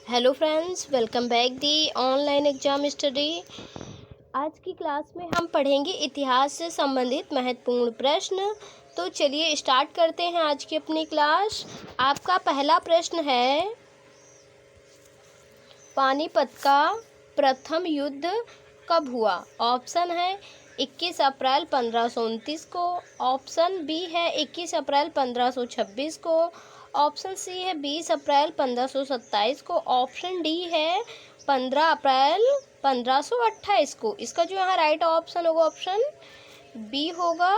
Hello friends, welcome back the online exam study. आज की class में हम पढ़ेंगे इतिहास से संबंधित महत्वपूर्ण प्रश्न। तो चलिए स्टार्ट करते हैं आज की अपनी क्लास। आपका पहला प्रश्न है, पानीपत का प्रथम युद्ध कब हुआ? ऑप्शन है 21 अप्रैल 1529 को, ऑप्शन बी है 21 अप्रैल 1526 को, ऑप्शन सी है 20 अप्रैल 1527 को, ऑप्शन डी है 15 अप्रैल 1528 को। इसका जो यहाँ राइट ऑप्शन होगा ऑप्शन बी होगा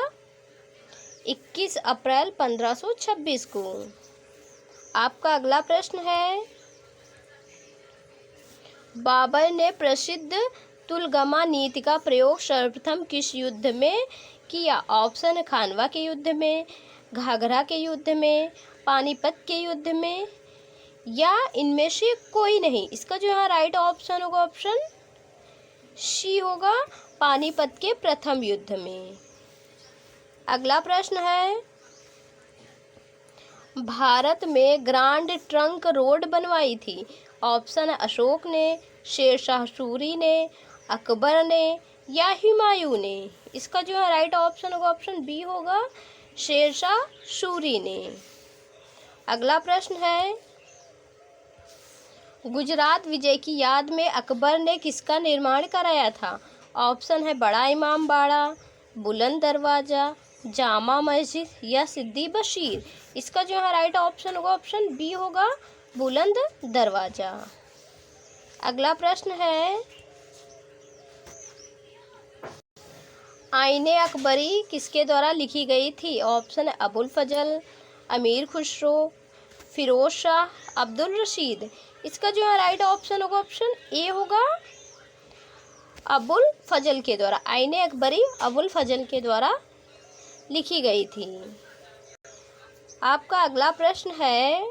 21 अप्रैल 1526 को। आपका अगला प्रश्न है, बाबर ने प्रसिद्ध तुलगमा नीति का प्रयोग सर्वप्रथम किस युद्ध में किया? ऑप्शन खानवा के युद्ध में, घाघरा के युद्ध में, पानीपत के युद्ध में, या इनमें से कोई नहीं। इसका जो यहाँ राइट ऑप्शन होगा ऑप्शन सी होगा, पानीपत के प्रथम युद्ध में। अगला प्रश्न है, भारत में ग्रांड ट्रंक रोड बनवाई थी? ऑप्शन है अशोक ने, शेरशाह सूरी ने, अकबर ने, या हुमायूं ने। इसका जो है राइट ऑप्शन होगा ऑप्शन बी होगा, शेरशाह सूरी ने। अगला प्रश्न है, गुजरात विजय की याद में अकबर ने किसका निर्माण कराया था? ऑप्शन है बड़ा इमाम बाड़ा, बुलंद दरवाजा, जामा मस्जिद, या सिद्दी बशीर। इसका जो है राइट ऑप्शन होगा ऑप्शन बी होगा, बुलंद दरवाजा। अगला प्रश्न है, आईने अकबरी किसके द्वारा लिखी गई थी? ऑप्शन है अबुल फजल, अमीर खुसरो, फिरोज शाह, अब्दुल रशीद। इसका जो है राइट ऑप्शन होगा ऑप्शन ए होगा, अबुल फजल के द्वारा। आईने अकबरी अबुल फजल के द्वारा लिखी गई थी। आपका अगला प्रश्न है,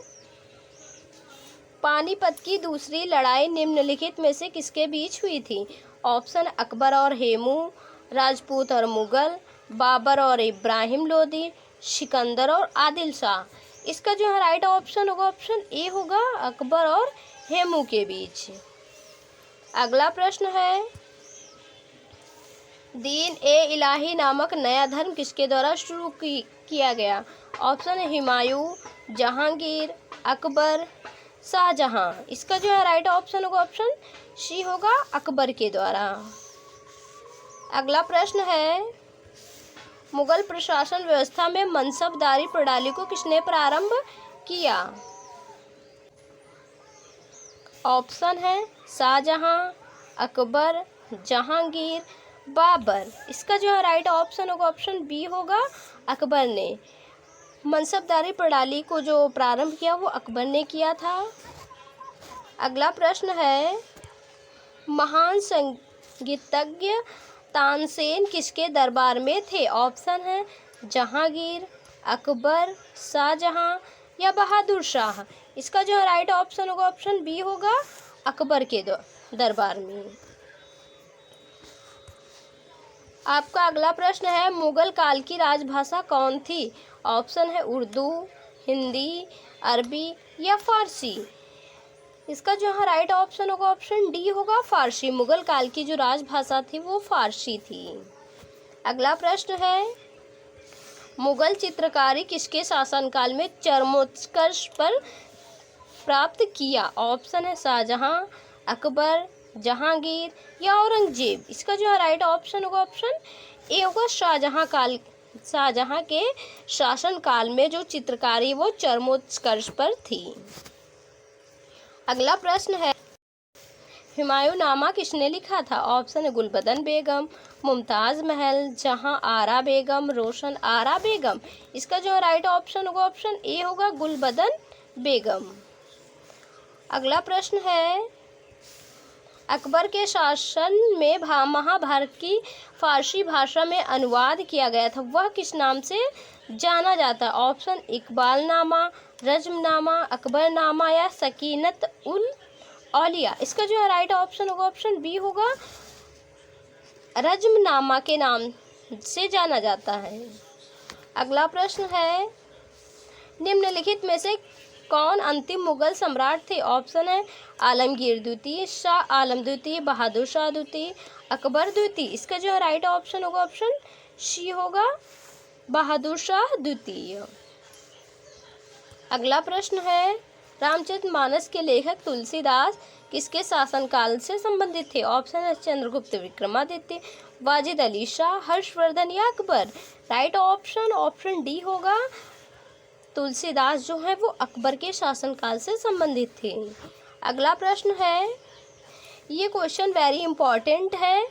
पानीपत की दूसरी लड़ाई निम्नलिखित में से किसके बीच हुई थी? ऑप्शन अकबर और हेमू, राजपूत और मुगल, बाबर और इब्राहिम लोदी, सिकंदर और आदिल शाह। इसका जो है राइट ऑप्शन होगा ऑप्शन ए होगा, अकबर और हेमू के बीच। अगला प्रश्न है, दीन ए इलाही नामक नया धर्म किसके द्वारा शुरू किया गया? ऑप्शन है हुमायूं, जहांगीर, अकबर, शाहजहां। इसका जो है राइट ऑप्शन होगा ऑप्शन सी होगा, अकबर के द्वारा। अगला प्रश्न है, मुगल प्रशासन व्यवस्था में मनसबदारी प्रणाली को किसने प्रारंभ किया? ऑप्शन है शाहजहां, अकबर, जहांगीर, बाबर। इसका जो है राइट ऑप्शन होगा ऑप्शन बी होगा, अकबर ने। मनसबदारी प्रणाली को जो प्रारंभ किया वो अकबर ने किया था। अगला प्रश्न है, महान संगीतज्ञ तानसेन किसके दरबार में थे? ऑप्शन है जहांगीर, अकबर, शाहजहां, या बहादुर शाह। इसका जो राइट ऑप्शन होगा ऑप्शन बी होगा, अकबर के दरबार में। आपका अगला प्रश्न है, मुगल काल की राजभाषा कौन थी? ऑप्शन है उर्दू, हिंदी, अरबी, या फारसी। इसका जो है राइट ऑप्शन होगा ऑप्शन डी होगा, फारसी। मुगल काल की जो राजभाषा थी वो फारसी थी। अगला प्रश्न है, मुगल चित्रकारी किसके शासनकाल में चरमोत्कर्ष पर प्राप्त किया? ऑप्शन है शाहजहां, अकबर, जहांगीर, या औरंगजेब। इसका जो है राइट ऑप्शन होगा ऑप्शन ए होगा, शाहजहां के शासन काल में जो चित्रकारी वो चरमोत्कर्ष पर थी। अगला प्रश्न है, हुमायूंनामा किसने लिखा था? ऑप्शन है गुलबदन बेगम, मुमताज महल, जहां आरा बेगम, रोशन आरा बेगम। इसका जो राइट ऑप्शन होगा ऑप्शन ए होगा, गुलबदन बेगम। अगला प्रश्न है, अकबर के शासन में महाभारत की फारसी भाषा में अनुवाद किया गया था, वह किस नाम से जाना जाता है? ऑप्शन इकबालनामा, रज्मनामा, अकबरनामा, या सकीनत उल औलिया। इसका जो है राइट ऑप्शन होगा ऑप्शन बी होगा, रज्मनामा के नाम से जाना जाता है। अगला प्रश्न है, निम्नलिखित में से कौन अंतिम मुगल सम्राट थे? ऑप्शन है आलमगीर द्वितीय, शाह आलम द्वितीय, बहादुर शाह द्वितीय, अकबर द्वितीय। इसका जो राइट ऑप्शन होगा ऑप्शन सी होगा, बहादुर शाह द्वितीय। अगला प्रश्न है, रामचरितमानस के लेखक तुलसीदास किसके शासनकाल से संबंधित थे? ऑप्शन है चंद्रगुप्त विक्रमादित्य, वाजिद अली शाह, हर्षवर्धन या Akbar. Right option option D होगा, तुलसीदास जो है वो अकबर के शासनकाल से संबंधित थे। अगला प्रश्न है, ये क्वेश्चन वेरी इंपॉर्टेंट है,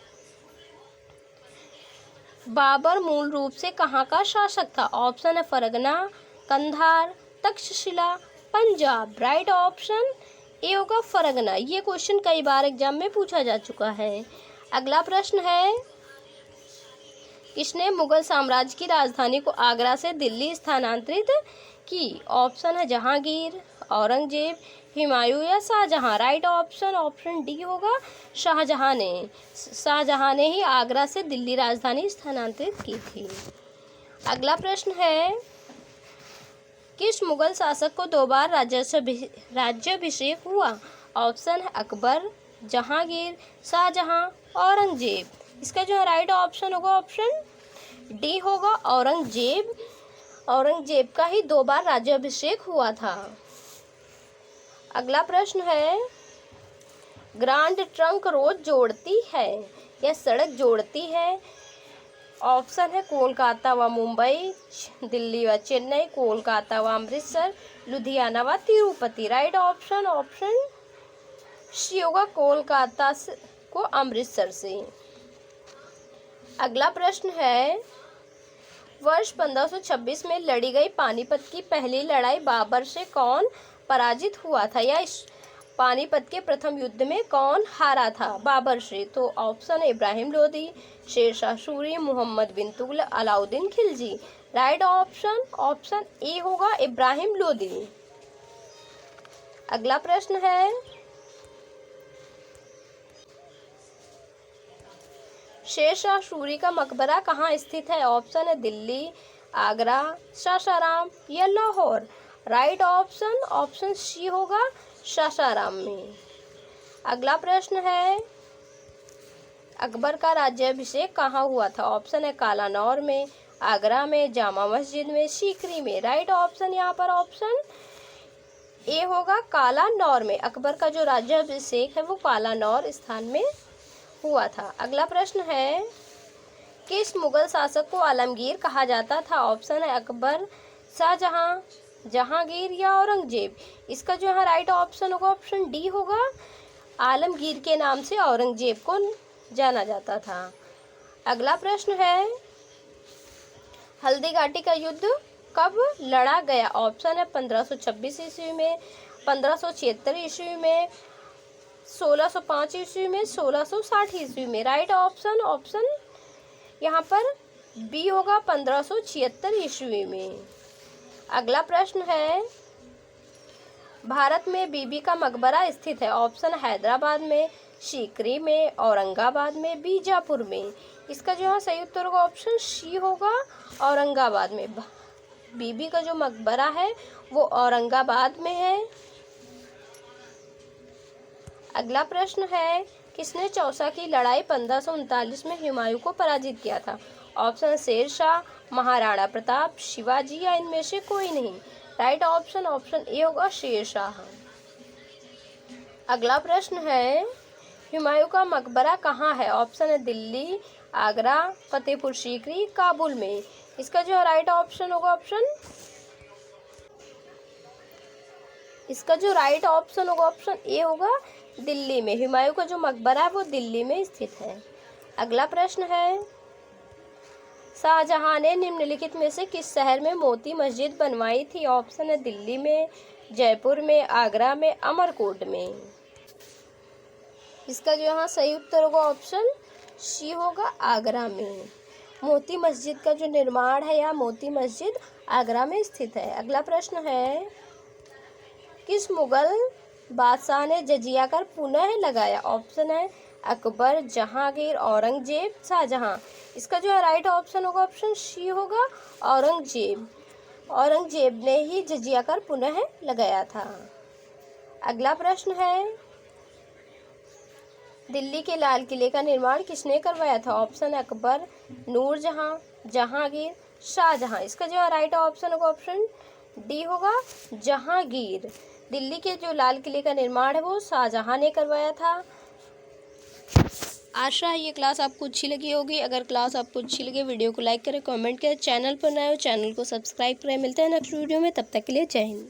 बाबर मूल रूप से कहाँ का शासक था? ऑप्शन है Fergana, Kandahar, Takshashila, Punjab. Right option A होगा फरगना। ये क्वेश्चन कई बार एग्जाम में पूछा जा चुका है। अगला प्रश्न है, किसने मुगल साम्राज्य की राजधानी को आगरा से दिल्ली स्थानांतरित की? ऑप्शन है जहांगीर, औरंगजेब, हुमायूं या Shahjahan. Right option option D होगा, शाहजहां ने। शाहजहां ने ही आगरा से दिल्ली राजधानी स्थानांतरित की थी। अगला प्रश्न है, किस मुगल शासक को 2 बार राज्याभिषेक हुआ? ऑप्शन है अकबर, जहांगीर, शाहजहां, औरंगजेब। इसका जो राइट ऑप्शन होगा ऑप्शन डी होगा, औरंगजेब। औरंगजेब का ही 2 बार राज्याभिषेक हुआ था। अगला प्रश्न है, ग्रांड ट्रंक रोड जोड़ती है या सड़क जोड़ती है? ऑप्शन है कोलकाता व मुंबई, दिल्ली व चेन्नई, कोलकाता व अमृतसर, लुधियाना व Tirupati. Right option option C होगा, कोलकाता को अमृतसर से। अगला प्रश्न है, वर्ष 1526 में लड़ी गई पानीपत की पहली लड़ाई बाबर से कौन पराजित हुआ था? या इस पानीपत के प्रथम युद्ध में कौन हारा था बाबर से? तो ऑप्शन है Ibrahim Lodi, Shershah Suri, Mohammad bin Tughlaq, Alauddin Khilji. Right option option A होगा, इब्राहिम लोदी। अगला प्रश्न है, शेरशाह सूरी का मकबरा कहाँ स्थित है? ऑप्शन है दिल्ली, आगरा, सासाराम या Lahore. Right option option C होगा, सासाराम में। अगला प्रश्न है, अकबर का राज्याभिषेक कहाँ हुआ था? ऑप्शन है कालानौर में, आगरा में, जामा मस्जिद में, सीकरी में। राइट ऑप्शन यहाँ पर ऑप्शन ए होगा, कालानौर में। अकबर का जो राज्याभिषेक है वो कालानौर स्थान में हुआ था। अगला प्रश्न है, किस मुगल शासक को आलमगीर कहा जाता था? ऑप्शन है अकबर, शाहजहां, जहांगीर या औरंगजेब। इसका जो है राइट ऑप्शन होगा ऑप्शन डी होगा, आलमगीर के नाम से औरंगजेब को जाना जाता था। अगला प्रश्न है, हल्दी घाटी का युद्ध कब लड़ा गया? ऑप्शन है 1526 ईस्वी में, 1576 ईस्वी में, 1605 ईस्वी में, 1660 ईस्वी में। राइट ऑप्शन ऑप्शन यहाँ पर बी होगा, 1576 ईस्वी में। अगला प्रश्न है, भारत में बीबी का मकबरा स्थित है? ऑप्शन हैदराबाद में, सीकरी में, औरंगाबाद में, बीजापुर में। इसका जो है सही उत्तर होगा ऑप्शन सी होगा, औरंगाबाद में। बीबी का जो मकबरा है वो औरंगाबाद में है। अगला प्रश्न है, किसने चौसा की लड़ाई 1539 में हुमायूं को पराजित किया था? ऑप्शन शेरशाह, महाराणा प्रताप, शिवाजी या इनमें से कोई नहीं। राइट ऑप्शन ऑप्शन ए होगा, शेरशाह। अगला प्रश्न है, हुमायूं का मकबरा कहाँ है? ऑप्शन है दिल्ली, आगरा, फतेहपुर सीकरी, काबुल में। इसका जो राइट ऑप्शन होगा ऑप्शन इसका जो राइट ऑप्शन होगा ऑप्शन ए होगा, दिल्ली में। हुमायूं का जो मकबरा है वो दिल्ली में स्थित है। अगला प्रश्न है, शाहजहां ने निम्नलिखित में से किस शहर में मोती मस्जिद बनवाई थी? ऑप्शन है दिल्ली में, जयपुर में, आगरा में, अमरकोट में। इसका जो यहाँ सही उत्तर होगा ऑप्शन सी होगा, आगरा में। मोती मस्जिद का जो निर्माण है या मोती मस्जिद आगरा में स्थित है। अगला प्रश्न है, किस मुगल बादशाह ने जजिया कर पुनः लगाया? ऑप्शन है अकबर, जहांगीर, औरंगजेब, शाहजहां। इसका जो है राइट ऑप्शन होगा ऑप्शन सी होगा, औरंगजेब। औरंगजेब ने ही जजिया कर पुनः लगाया था। अगला प्रश्न है, दिल्ली के लाल किले का निर्माण किसने करवाया था? ऑप्शन अकबर, नूरजहां, जहांगीर, शाहजहां। इसका जो राइट ऑप्शन होगा ऑप्शन डी होगा, जहांगीर। दिल्ली के जो लाल किले का निर्माण है वो शाहजहां ने करवाया था। आशा है ये क्लास आपको अच्छी लगी होगी। अगर क्लास आपको अच्छी लगे वीडियो को लाइक करें, कमेंट करें, चैनल पर नए हो चैनल को सब्सक्राइब करें। मिलते हैं नेक्स्ट वीडियो में, तब तक के लिए जय हिंद।